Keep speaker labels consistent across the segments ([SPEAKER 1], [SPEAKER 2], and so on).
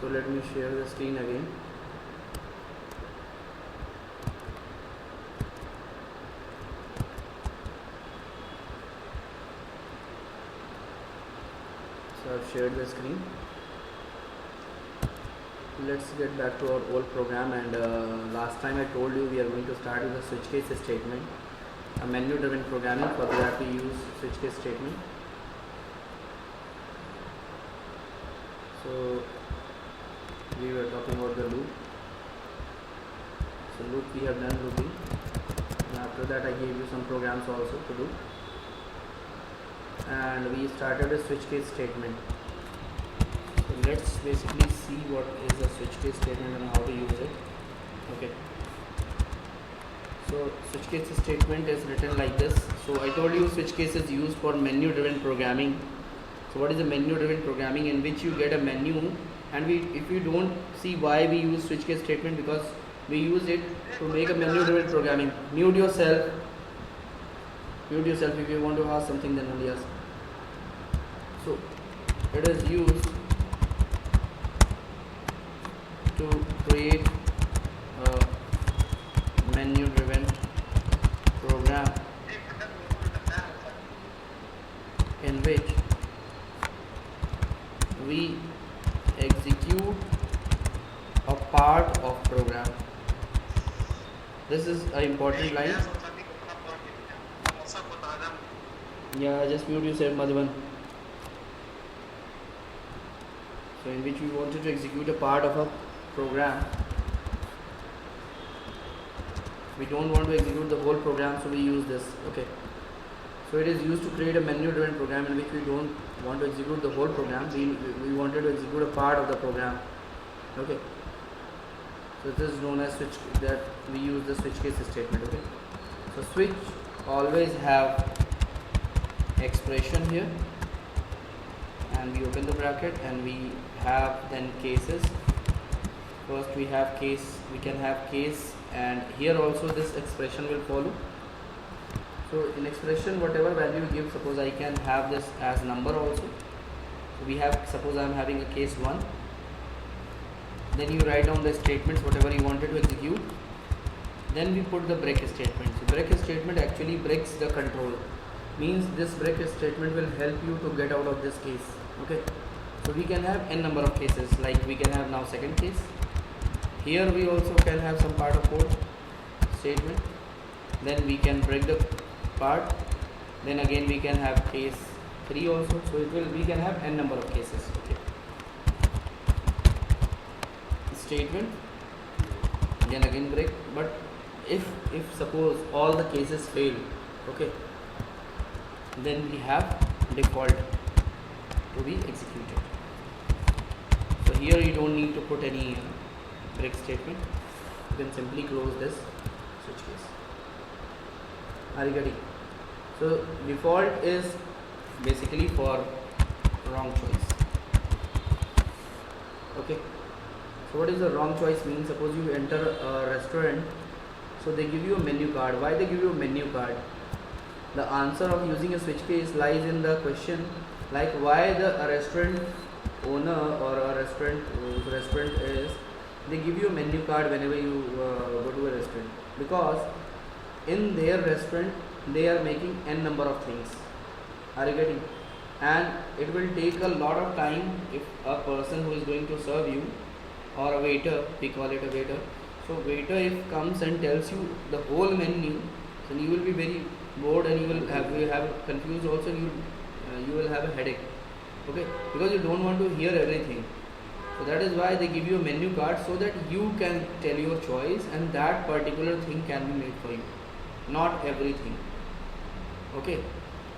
[SPEAKER 1] So let me share the screen again. So I've shared the screen. Let's get back to our old program, and last time I told you we are going to start with a switch case statement, a menu driven programming. For that we use switch case statement. So we were talking about the loop. So loop we have done looping, and after that I gave you some programs also to do, and we started a switch case statement. So let's basically see what is a switch case statement and how to use it. Okay, so switch case statement is written like this. So I told you switch case is used for menu driven programming. So what is a menu driven programming? In which you get a menu, and if you don't see why we use switch case statement, because we use it to make a menu driven programming. Mute yourself if you want to ask something, then only ask. So it is used to create a menu driven program in which we execute a part of program. This is an important line. Yeah, just mute yourself, Madhavan. So in which we wanted to execute a part of a program. We don't want to execute the whole program, so we use this. Okay. So it is used to create a menu driven program in which we don't want to execute the whole program. We wanted to execute a part of the program. Okay. So this is known as switch, that we use the switch case statement. Okay. So switch always have expression here, and we open the bracket and we have then cases. First we have case, we can have case, and here also this expression will follow. So in expression, whatever value you give, suppose I can have this as number also. So we have, suppose I am having a case 1. Then you write down the statements, whatever you wanted to execute. Then we put the break statement. So break statement actually breaks the control. Means this break statement will help you to get out of this case. Okay. So we can have n number of cases, like we can have now second case. Here we also can have some part of code statement. Then we can break the part. Then again we can have case 3 also. So we can have n number of cases. Okay. Statement, then again break. But if suppose all the cases fail, okay, then we have default to be executed. So here you don't need to put any break statement. You can simply close this switch case. Are you getting? So default is basically for wrong choice. Okay. So what is the wrong choice mean? Suppose you enter a restaurant, so they give you a menu card. Why they give you a menu card? The answer of using a switch case lies in the question, like why the restaurant owner or a restaurant whose restaurant is, they give you a menu card whenever you go to a restaurant, because in their restaurant they are making n number of things. Are you getting? And it will take a lot of time if a person who is going to serve you, or a waiter, we call it a waiter. So waiter if comes and tells you the whole menu, then you will be very bored and you will have confused also, and you will have a headache. Okay, because you don't want to hear everything. So that is why they give you a menu card, so that you can tell your choice and that particular thing can be made for you, not everything. Okay,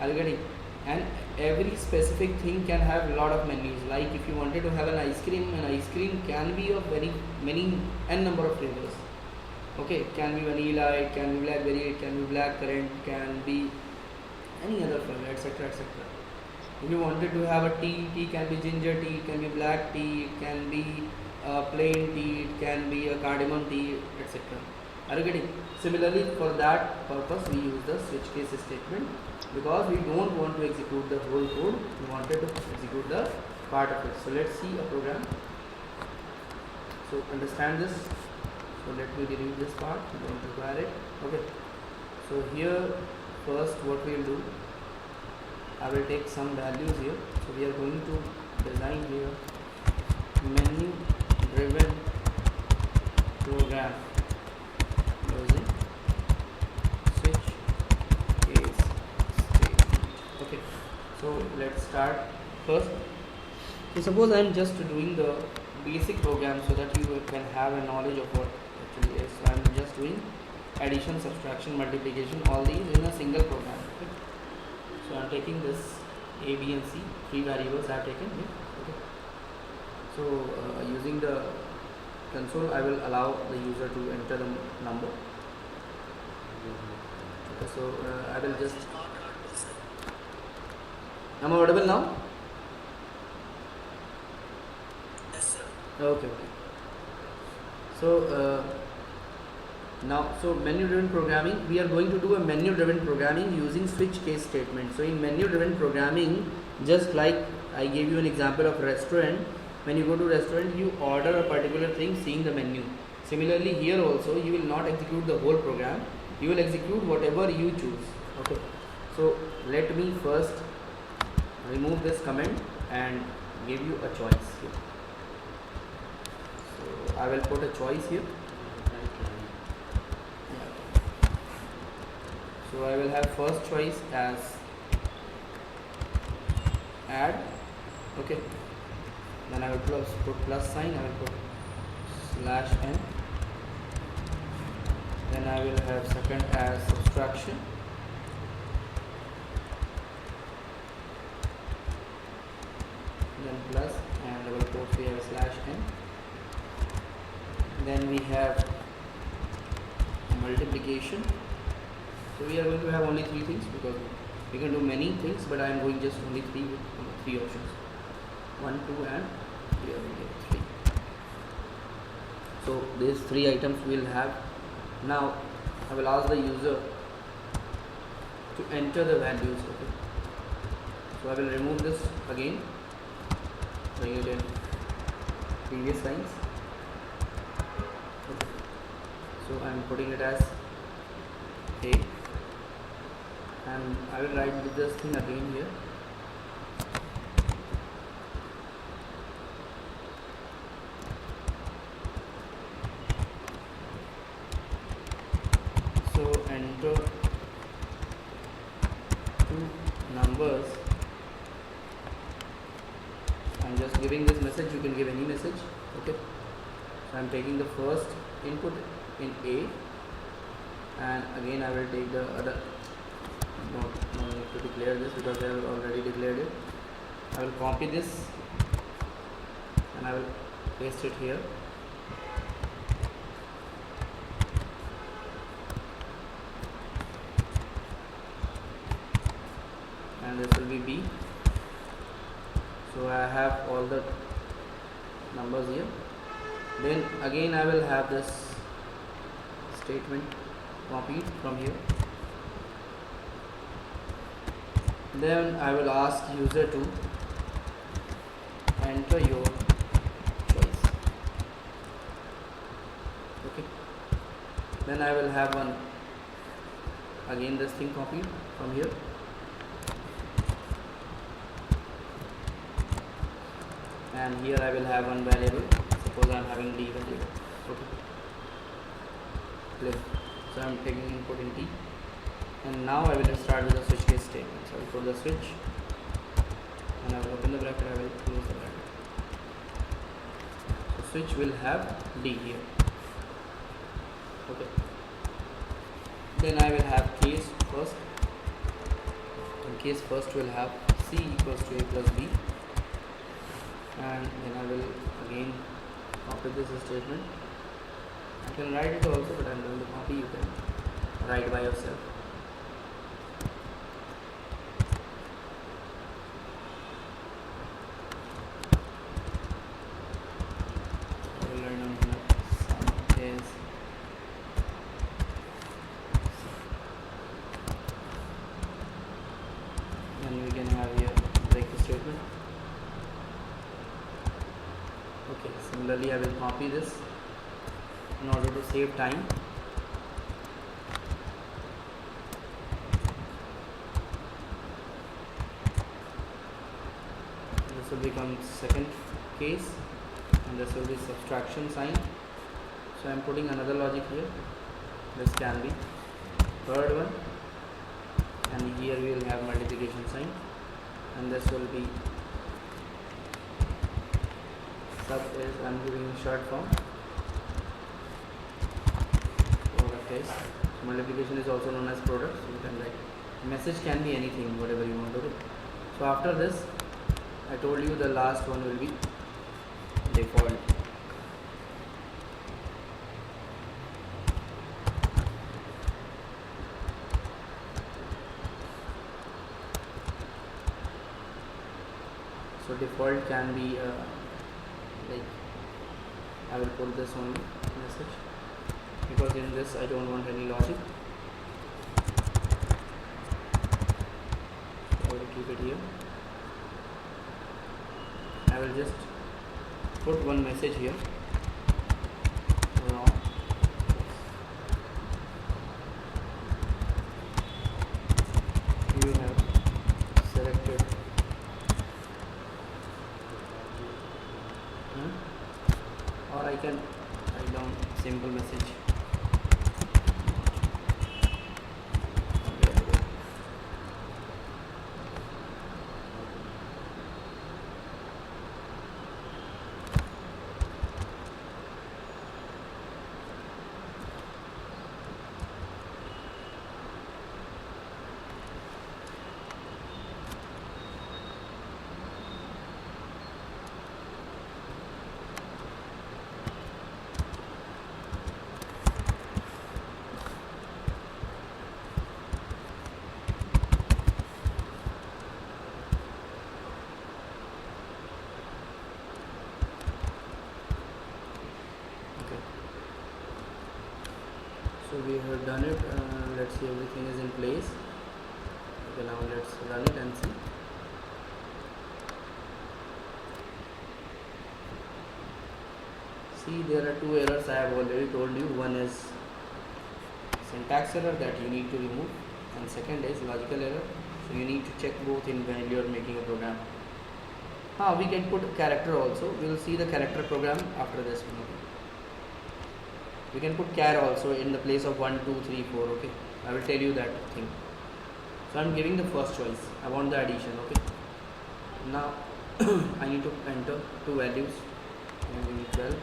[SPEAKER 1] are you getting? And every specific thing can have a lot of menus. Like if you wanted to have an ice cream can be of very many n number of flavors. Okay, it can be vanilla, it can be blackberry, it can be blackcurrant, can be any other flavor, etc., etc. If you wanted to have a tea can be ginger tea, it can be black tea, it can be plain tea, it can be a cardamom tea, etc. Are you getting? Similarly, for that purpose we use the switch case statement, because we don't want to execute the whole code, we wanted to execute the part of it. So let's see a program. So understand this. So let me delete this part, don't require it. Okay, so here first what we will do, I will take some values here. So we are going to design here menu driven program using switch case statement. Okay, so let's start first. So suppose I am just doing the basic program so that you can have a knowledge of what actually is. So I am just doing addition, subtraction, multiplication, all these in a single program. Okay. So I am taking this A, B and C, three variables I have taken here. Okay. So using the console I will allow the user to enter the number. Okay, so I will just, am I audible now? Okay. So now, so menu driven programming, we are going to do a menu driven programming using switch case statement. So in menu driven programming, just like I gave you an example of restaurant, when you go to restaurant you order a particular thing seeing the menu. Similarly here also you will not execute the whole program, you will execute whatever you choose. Okay, so let me first remove this comment and give you a choice here. So I will put a choice here. So I will have first choice as add. Okay, then I will put plus sign, I will put /n, then I will have second as subtraction, then plus, and double quotes we have /n, then we have multiplication. So we are going to have only three things because we can do many things, but I am going just only three options, 1, 2 and here we get 3. So these three items we will have. Now I will ask the user to enter the values. Okay, so I will remove this again, bring it in previous lines. Okay. So I am putting it as A, and I will write this thing again here. So enter two numbers. I am just giving this message, you can give any message. Okay, so I am taking the first input in A, and again I will take the other. No need to declare this because I have already declared it. I will copy this and I will paste it here. And this will be B. So I have all the numbers here. Then again I will have this statement copied from here. Then I will ask user to enter your choice. Okay, then I will have one again this thing copied from here. And here I will have one variable, suppose I am having D variable. Okay, so I am taking input in D. And now I will start with the switch case statement. So I will put the switch and I will open the bracket, I will close the bracket. So switch will have D here. Okay, then I will have case first, and case first will have C equals to A plus B, and then I will again copy this statement. I can write it also, but I am going to copy, you can write by yourself. Then we can have here break the statement. Okay, similarly I will copy this in order to save time. This will become second case and this will be subtraction sign. So I am putting another logic here. This can be third one, and here we will have multiplication sign, and this will be sub is I am giving short form product is. Multiplication is also known as product, so you can write message can be anything, whatever you want to do. So after this I told you the last one will be default. So default can be like I will put this only message because in this I don't want any logic. I will keep it here. I will just put one message here. Wrong. You have selected or I can write down simple message. So we have done it. Let's see, everything is in place. Okay, now let's run it and see. See, there are two errors I have already told you. One is syntax error that you need to remove, and second is logical error. So you need to check both in when you are making a program. We can put character also. We will see the character program after this one. Okay. We can put char also in the place of 1, 2, 3, 4. Okay, I will tell you that thing. So I am giving the first choice. I want the addition. Okay. Now I need to enter two values. I am giving 12.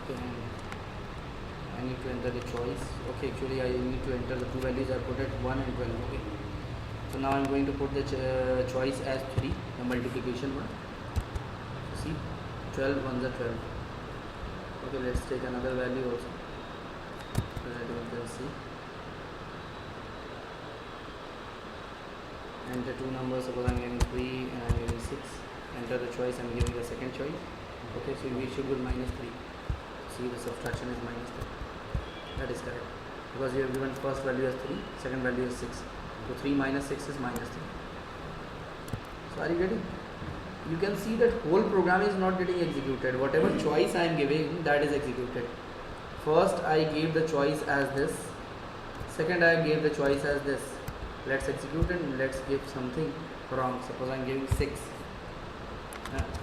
[SPEAKER 1] Okay, I need to enter the choice. Okay, actually I need to enter the two values. I put it 1 and 12. Okay. So now I am going to put the choice as 3, the multiplication one. See, 12 ones are 12. Okay, let's take another value also. So that you can see. Enter two numbers. Suppose I am giving 3 and I am giving 6. Enter the choice. I am giving the second choice. Okay, so we should go minus 3. See, the subtraction is minus 3. That is correct because you have given first value as 3, second value is 6. So 3 minus 6 is minus 3. So are you getting? You can see that whole program is not getting executed. Whatever choice I am giving, that is executed. First I gave the choice as this. Second I gave the choice as this. Let's execute and let's give something wrong. Suppose I am giving 6.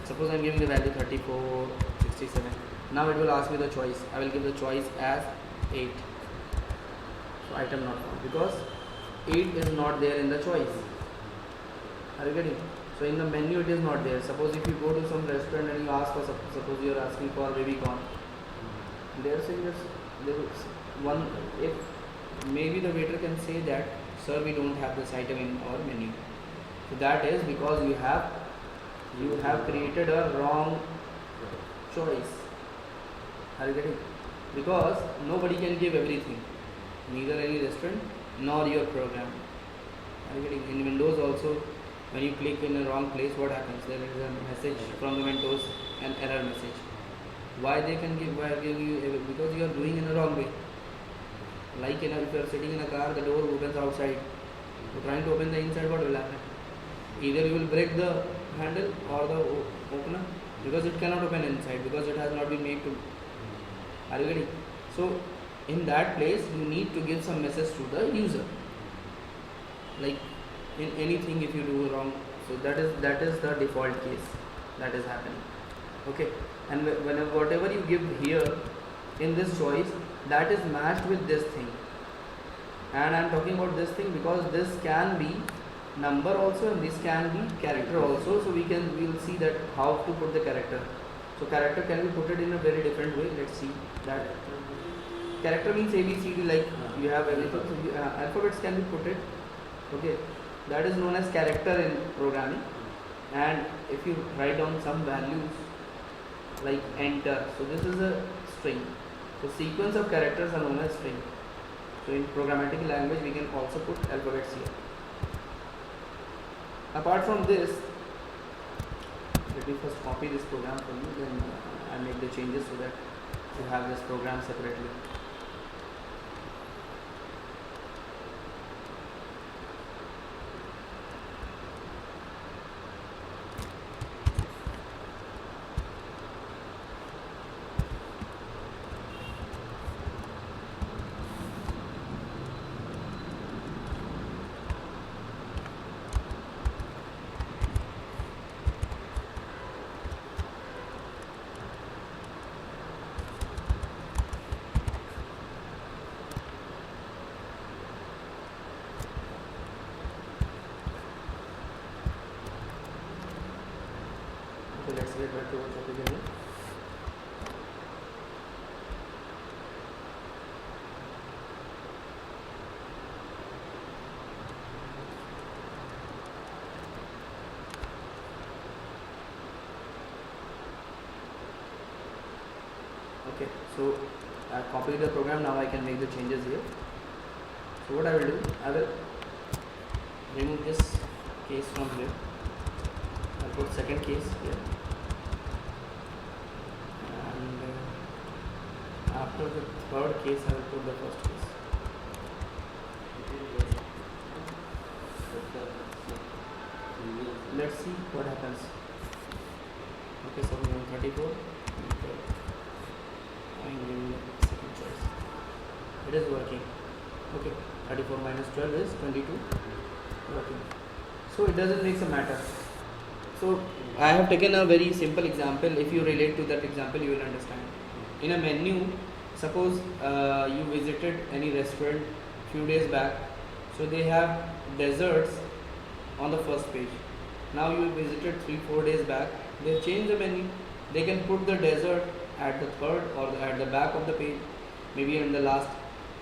[SPEAKER 1] Suppose I am giving the value 34, 67. Now it will ask me the choice. I will give the choice as 8. So item not found because 8 is not there in the choice. Are you getting? So in the menu it is not there. Suppose if you go to some restaurant and you ask for, suppose you are asking for baby corn, they are saying this, there is one, if maybe the waiter can say that, sir, we don't have this item in our menu. So that is because you have created a wrong choice. Are you getting? Because nobody can give everything, neither any restaurant nor your program. Are you getting? In Windows also, when you click in a wrong place, what happens? There is a message from the Windows, an error message. Why they can give? Why give you? Because you are doing in a wrong way. Like if you are sitting in a car, the door opens outside. You are trying to open the inside. What will happen? either you will break the handle or the opener, because it cannot open inside because it has not been made to. Are you getting? So in that place you need to give some message to the user, like in anything if you do wrong. So that is the default case that is happening. Okay, and whenever whatever you give here in this choice, that is matched with this thing. And I am talking about this thing because this can be number also and this can be character also. So we will see that how to put the character. So character can be put it in a very different way. Let's see that. Character means ABCD, like you have everything. So alphabets can be put it. Okay, that is known as character in programming. And if you write down some values like enter, so this is a string. So sequence of characters are known as string. So in programmatic language we can also put alphabets here. Apart from this, let me first copy this program for you, then I make the changes so that you have this program separately. So let's get back to our topic again. Okay, so I copied the program, now I can make the changes here. So what I will do, I will remove this case from here. I'll put second case here. After the third case, I will put the first case. Let's see what happens. Okay, so we have 34. I am giving the second choice. It is working. Okay, 34 minus 12 is 22. Working. So it doesn't make a matter. So I have taken a very simple example. If you relate to that example, you will understand. In a menu, suppose you visited any restaurant few days back, so they have desserts on the first page. Now you visited 3-4 days back, they change the menu. They can put the dessert at the third or at the back of the page, maybe in the last,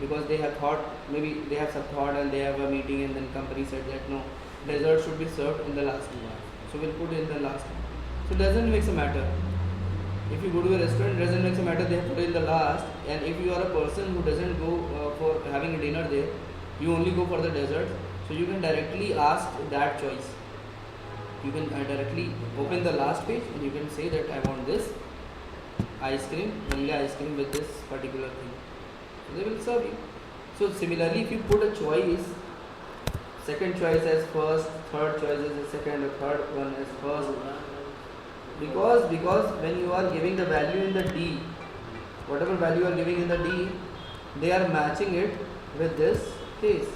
[SPEAKER 1] because they have thought, maybe they have some thought and they have a meeting and then company said that no, dessert should be served in the last, so we'll put it in the last. So it doesn't make a matter. If you go to a restaurant, it doesn't make a matter, they have put it in the last. And if you are a person who doesn't go for having a dinner there, you only go for the dessert, so you can directly ask that choice. You can directly open the last page and you can say that I want this ice cream, vanilla ice cream with this particular thing. So they will serve you. So similarly, if you put a choice, second choice as first, third choice as the second, or third one as first, because when you are giving the value in the D, whatever value you are giving in the D, they are matching it with this case.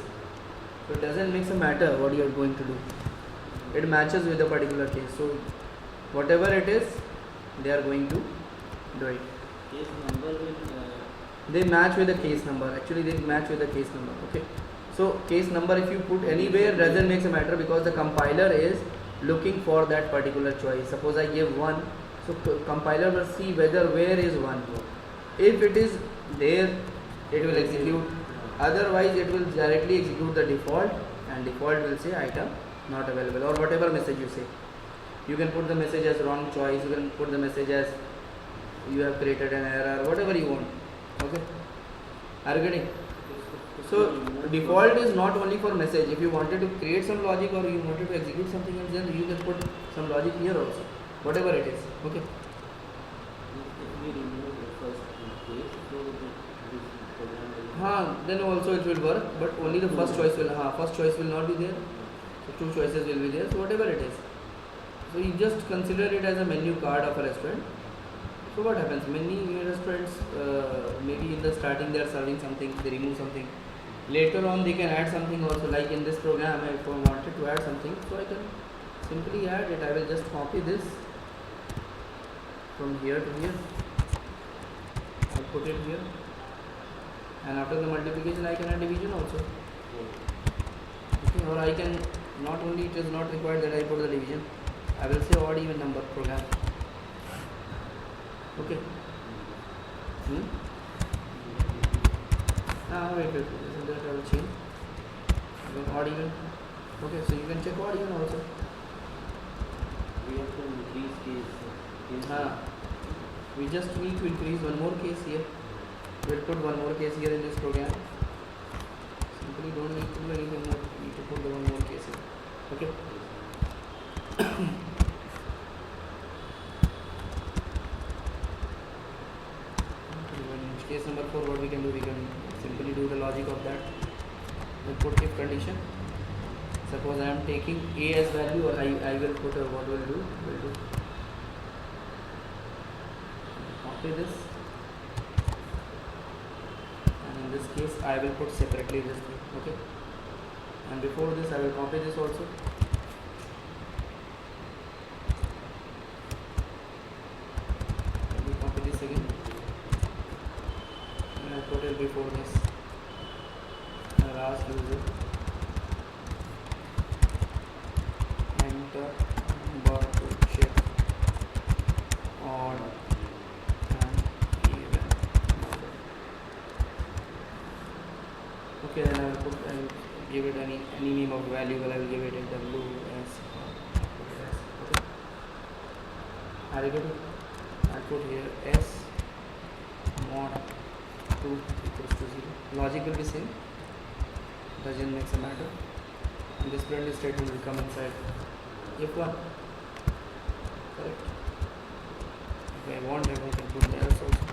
[SPEAKER 1] So it doesn't make a matter what you are going to do. It matches with a particular case. So whatever it is, they are going to do it.
[SPEAKER 2] Case number will
[SPEAKER 1] they match with the case number. Actually, they match with the case number. Okay. So case number, if you put anywhere, doesn't make a matter, because the compiler is looking for that particular choice. Suppose I give 1, so compiler will see whether where is 1. If it is there, it will execute. Otherwise, it will directly execute the default, and default will say item not available, or whatever message you say. You can put the message as wrong choice, you can put the message as you have created an error, whatever you want. Okay, are you getting? So default is not only for message. If you wanted to create some logic or you wanted to execute something else, then you can put some logic here also, whatever it is. Okay.
[SPEAKER 2] if we remove the first case, so this program will
[SPEAKER 1] Then also it will work, but only the first choice will not be there. So 2 choices will be there, so whatever it is. So you just consider it as a menu card of a restaurant. So what happens? Many restaurants, maybe in the starting they are serving something, they remove something. Later on they can add something also, like in this program if I wanted to add something, so I can simply add it. I will just copy this from here to here. I'll put it here. And after the multiplication I can add division also. Okay, or I can, not only it is not required that I put the division, I will say odd even number program. Okay. Wait, isn't that I will change? Even odd even. Okay, so you can check odd even also.
[SPEAKER 2] We have to increase case.
[SPEAKER 1] We just need to increase one more case here. We'll put one more case here in this program. Simply don't need to do anything more. We need to put the one more case here. Okay. Case number 4, what we can do, we can simply do the logic of that. We'll put if condition. Suppose I am taking a as value, or I will put what will do? We'll do copy this, and in this case I will put separately this thing. Okay. And before this I will copy this also. Let me copy this again. Put it before this. I'll ask user enter number to check odd and even number. Okay, then I will give it any name of value. I will give it a W S. Okay. Are you good? I'll put here S mod 2 equals to 0. Logic will be same, doesn't make a matter, and this print statement will come inside if 1. Correct. If I want, I can put the else also.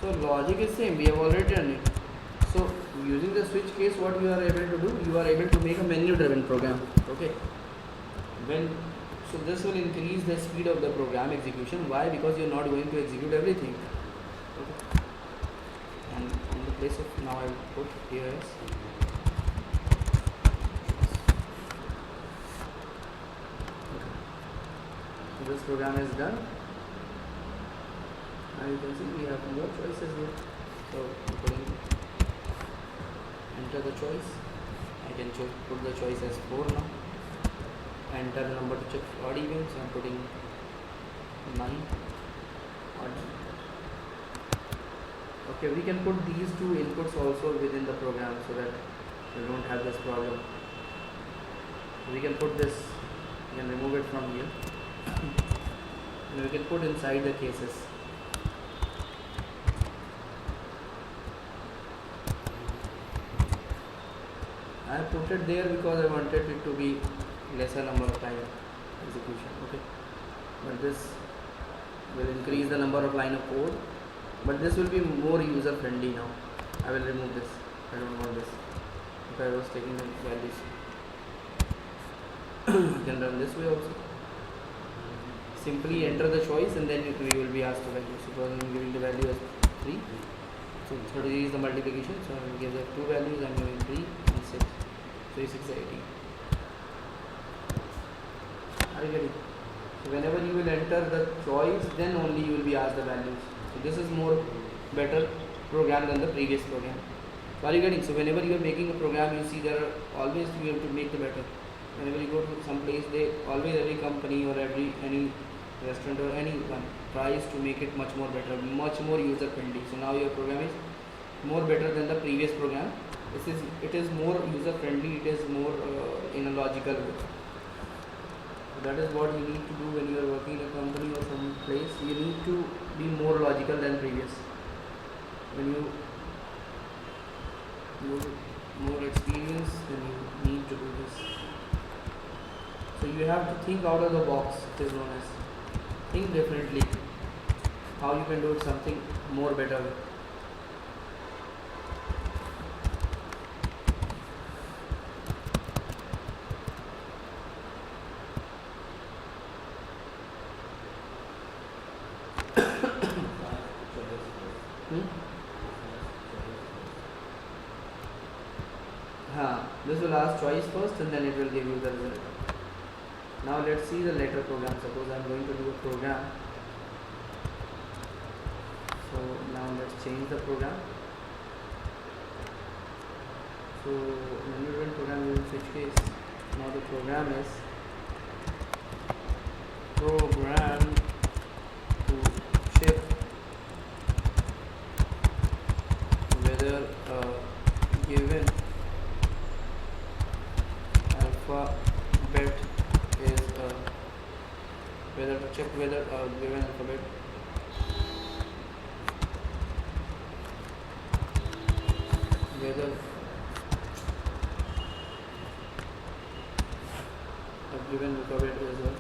[SPEAKER 1] So logic is same, we have already done it. So using the switch case, what you are able to do, you are able to make a menu driven program. Okay. So this will increase the speed of the program execution. Why? Because you are not going to execute everything. Okay. And in the place of, now I will put here as okay. So this program is done. Now you can see we have more choices here. So enter the choice. I can put the choice as 4 now. Enter the number to check odd even. So I'm putting 9 odd. Okay, we can put these 2 inputs also within the program so that we don't have this problem. We can put this, we can remove it from here, and we can put inside the cases. I put it there because I wanted it to be lesser number of time execution. Okay, but this will increase the number of line of code, but this will be more user friendly now. I will remove this. I don't want this. If I was taking the values, you can run this way also. Simply enter the choice and then you will be asked the value. Suppose I am giving the value as 3. So 30 is the multiplication, so I will give the 2 values. I am giving 3 and 6. 3, 6, 18. Are you getting? So whenever you will enter the choice, then only you will be asked the values. So this is more better program than the previous program. So are you getting? So whenever you are making a program, you see there are always you have to make the better. Whenever you go to some place, they always, every company or any restaurant or anyone tries to make it much more better, much more user friendly. So now your program is more better than the previous program. It is more user friendly. It is more in a logical way. So that is what you need to do when you are working in a company or some place. You need to be more logical than previous. When you more experience, then you need to do this. So you have to think out of the box. It is known as think differently. How you can do it something more better. This will ask choice first and then it will give you the result. Now let's see the letter program. Suppose I am going to do a program. So now let's change the program. So when you run program you will switch case. Now the program is program to check whether a given alphabet is whether to check whether a given alphabet whether a given alphabet is a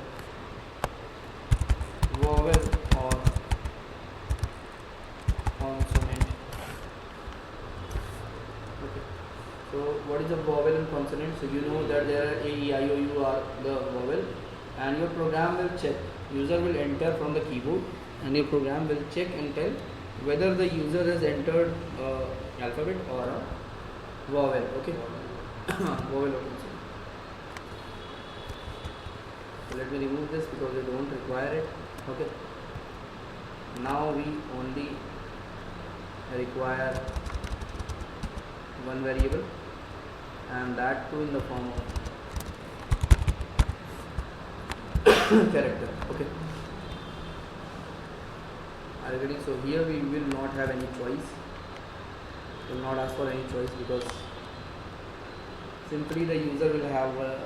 [SPEAKER 1] vowel or consonant. Okay. So what is a vowel and consonant? So you know that there are A, E, I, O, U are the vowel, and your program will check. User will enter from the keyboard, and your program will check and tell whether the user has entered alphabet or a vowel. Okay. Vowel or consonant. So let me remove this because we don't require it. Okay. Now we only require one variable, and that too in the form of character. Okay. Are you getting? So here we will not have any choice. We will not ask for any choice because simply the user will have a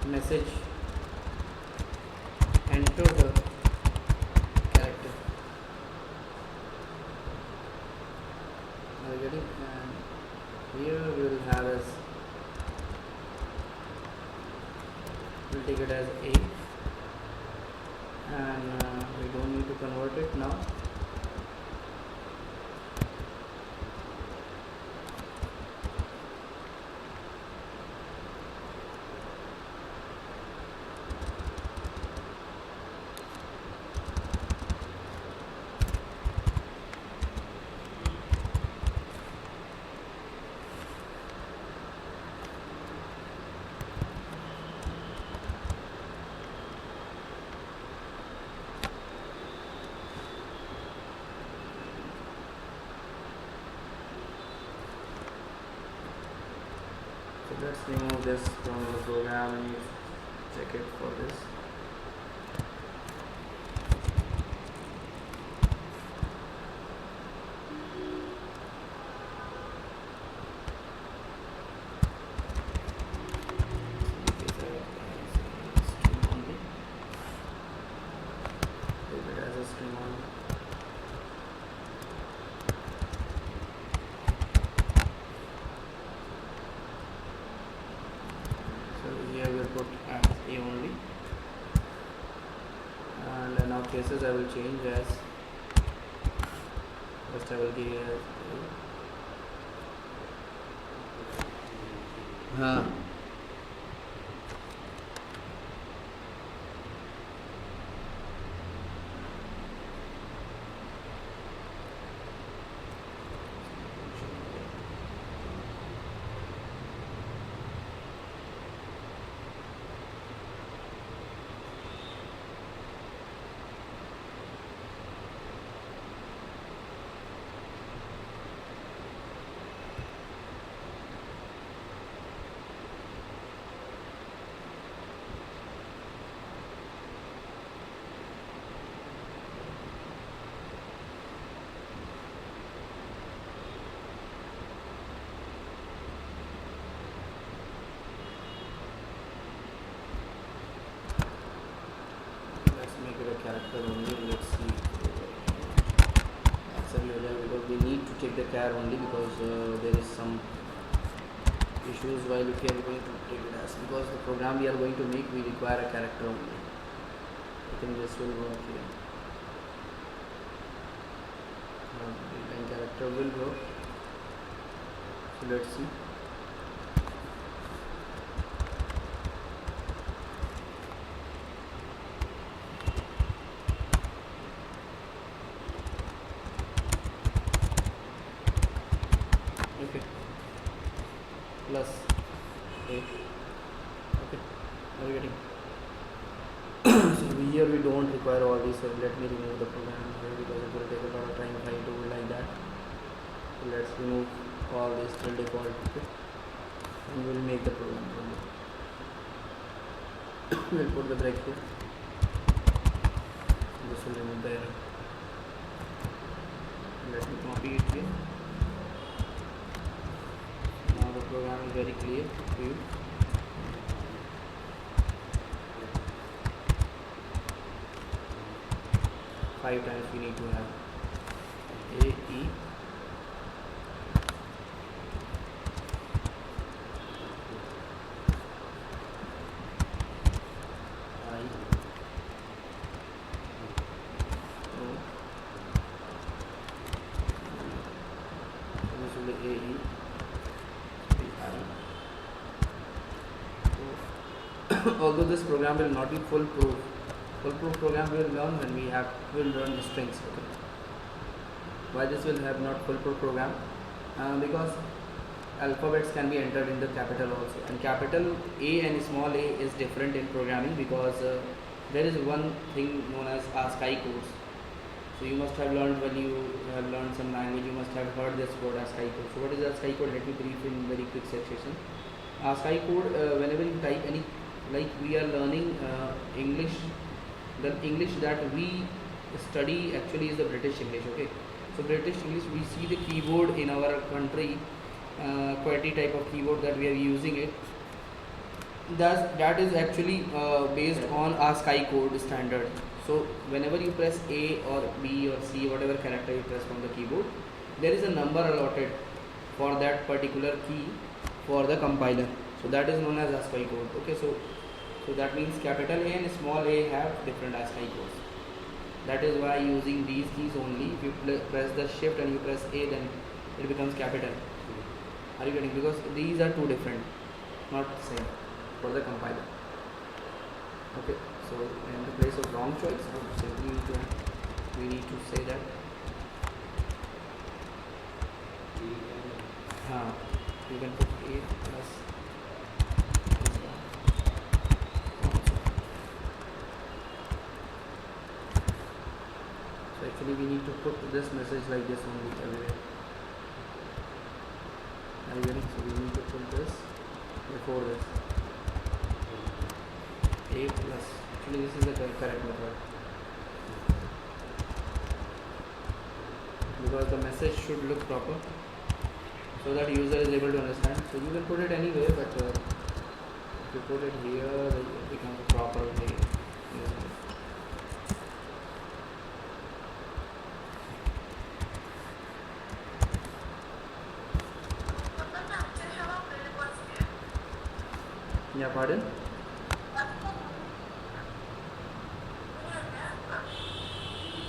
[SPEAKER 1] message enter the character. Are you getting? And here we will have as we'll take it as A, and we don't need to convert it now. So let's remove this from the program and check it for this. Put as A only, and now cases I will change as first I will give as A. character only. Let's see. Accept because we need to take the char only because there is some issues while if we are going to take it as, because the program we are going to make, we require a character only. I think this will work here. And character will work. So let's see. Okay. Plus a. Okay. Are you getting? So here we don't require all these, so let me remove the program here because it will take a lot of time if I do it like that. So let's remove all this till default. Okay. And we'll make the program only. We'll put the break here. This will remove the error. Let me copy it here. Now the program is very clear to you. Five times we need to have A, E, I, O. So this will be A, E, I, O. Although this program will not be foolproof program we will learn when we will learn strings. Okay. Why this will have not foolproof program? Because alphabets can be entered in the capital also, and capital A and small a is different in programming because there is one thing known as ASCII codes. So you must have learned, when you have learned some language, you must have heard this word ASCII code. So what is ASCII code? Let me brief in very quick section. ASCII code, whenever you type any, like we are learning English. The English that we study actually is the British English. Okay, so British English, we see the keyboard in our country, QWERTY type of keyboard that we are using it. That is actually based on ASCII code standard. So whenever you press A or B or C, whatever character you press from the keyboard, there is a number allotted for that particular key for the compiler. So that is known as ASCII code. Okay, so that means capital A and small a have different ASCII codes. That is why using these keys only, if you press the shift and you press A, then it becomes capital. Are you getting? Because these are two different, not the same for the compiler. Okay, so in the place of wrong choice, simply we need to say that you can put A plus. Actually we need to put this message like this only everywhere. Are you getting? So we need to put this before this. A plus. Actually this is the correct method. Because the message should look proper, so that user is able to understand. So you can put it anywhere, but if you put it here, it becomes a proper way. Yeah, pardon?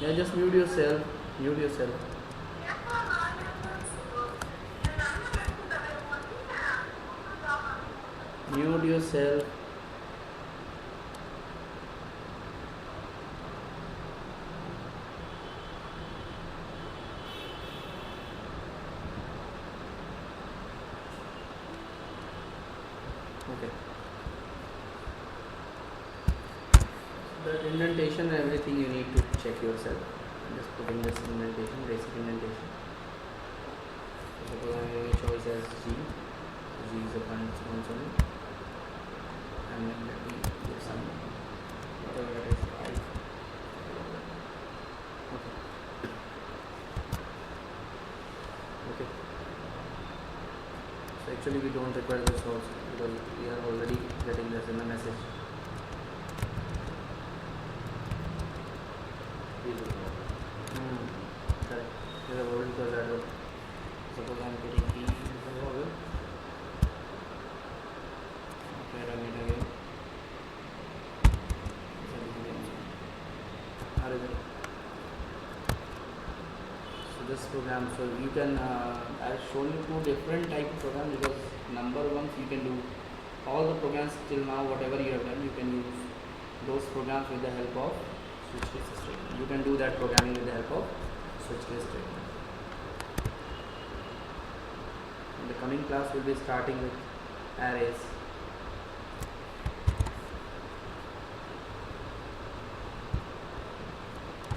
[SPEAKER 1] Yeah, just mute yourself. Mute yourself. Mute yourself. Okay. That indentation and everything you need to check yourself. I'm just putting this indentation, basic indentation. Suppose I have a choice as G. G is a consonant. And then let me give some, whatever that is, I. Okay. Okay. So actually we don't require this also, because we are already getting this in the message. correct. There's a vowel because that will, suppose I'm putting E as a vowel. Okay, run it again. So this program, so you can, I've shown you two different type of programs because number ones you can do all the programs till now, whatever you have done, you can use those programs with the help of switch case statement. You can do that programming with the help of switch case statement. In the coming class, we'll be starting with arrays.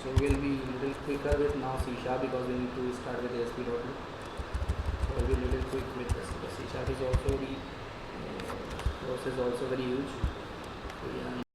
[SPEAKER 1] So we'll be little quicker with now C# because we need to start with ASP.NET. So we'll be little quick with this because C# is also the course is also very huge. So yeah.